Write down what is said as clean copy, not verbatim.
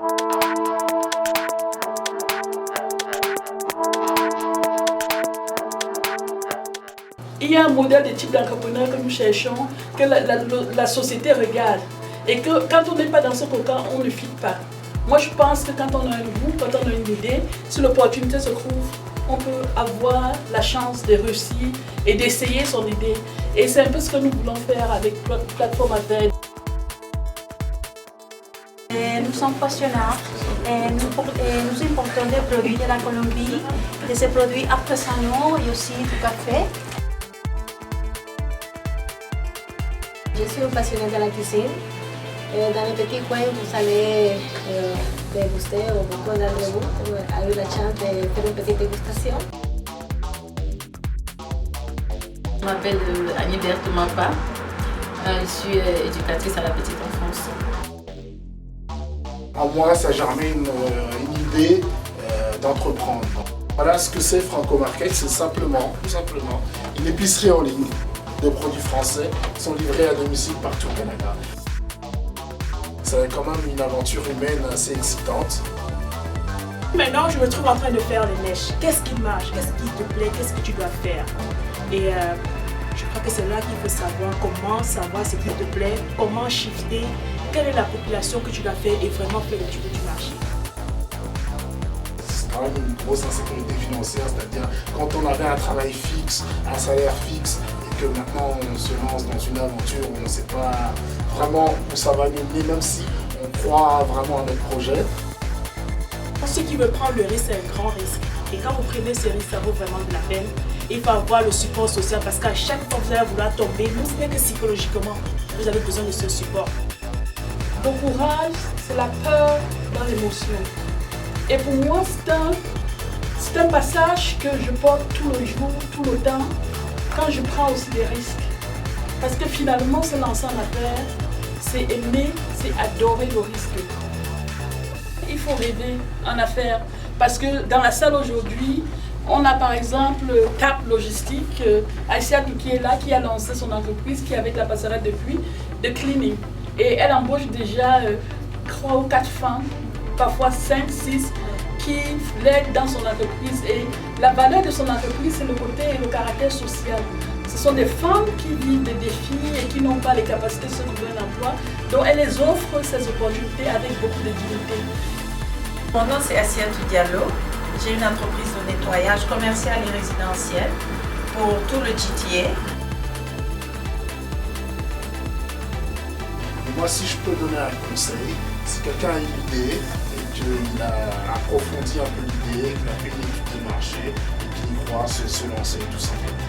Il y a un modèle de type d'entrepreneur que nous cherchons, que la société regarde. Et que quand on n'est pas dans ce cocon, on ne fit pas. Moi, je pense que quand on a un goût, quand on a une idée, si l'opportunité se trouve, on peut avoir la chance de réussir et d'essayer son idée. Et c'est un peu ce que nous voulons faire avec Plateforme Affaires. Nous sommes passionnants et nous importons des produits de la Colombie, de ces produits artisanaux et aussi du café. Je suis une passionnée de la cuisine. Dans les petits coins, vous allez déguster, ou beaucoup d'entre vous ont eu la chance de faire une petite dégustation. Je m'appelle Annie Berthe Mapa. Je suis éducatrice à la petite enfance. En moi, ça germait une idée d'entreprendre. Voilà ce que c'est Franco Market, c'est tout simplement, une épicerie en ligne de produits français qui sont livrés à domicile partout au Canada. C'est quand même une aventure humaine assez excitante. Maintenant, je me trouve en train de faire les mèches. Qu'est-ce qui marche? Qu'est-ce qui te plaît? Qu'est-ce que tu dois faire? Et je crois que c'est là qu'il faut savoir comment savoir ce qui te plaît, comment shifter, quelle est la population que tu dois faire et vraiment faire l'étude du marché. C'est quand même une grosse insécurité financière, c'est-à-dire quand on avait un travail fixe, un salaire fixe, et que maintenant on se lance dans une aventure où on ne sait pas vraiment où ça va nous mener, même si on croit vraiment à notre projet. Pour ceux qui veulent prendre le risque, c'est un grand risque. Et quand vous prenez ce risque, ça vaut vraiment de la peine. Il faut avoir le support social parce qu'à chaque fois que vous allez vouloir tomber, non, ce n'est que psychologiquement, vous avez besoin de ce support. Le courage, c'est la peur dans l'émotion. Et pour moi, c'est un passage que je porte tout le jour, tout le temps, quand je prends aussi des risques. Parce que finalement, se lancer en affaires, c'est aimer, c'est adorer le risque. Il faut rêver en affaires. Parce que dans la salle aujourd'hui, on a par exemple TAP Logistique, Aïssa qui est là, qui a lancé son entreprise, qui est avec la passerelle depuis, de cleaning. Et elle embauche déjà 3 ou 4 femmes, parfois 5, 6, qui l'aident dans son entreprise. Et la valeur de son entreprise, c'est le côté et le caractère social. Ce sont des femmes qui vivent des défis et qui n'ont pas les capacités de se trouver un emploi. Donc elle les offre ces opportunités avec beaucoup de dignité. Mon nom c'est Assiatou Diallo. J'ai une entreprise de nettoyage commercial et résidentiel pour tout le GTA. Et moi, si je peux donner un conseil, si quelqu'un a une idée et qu'il a approfondi un peu l'idée, qu'il a fait une étude de marché et qu'il y croit, se lancer tout simplement.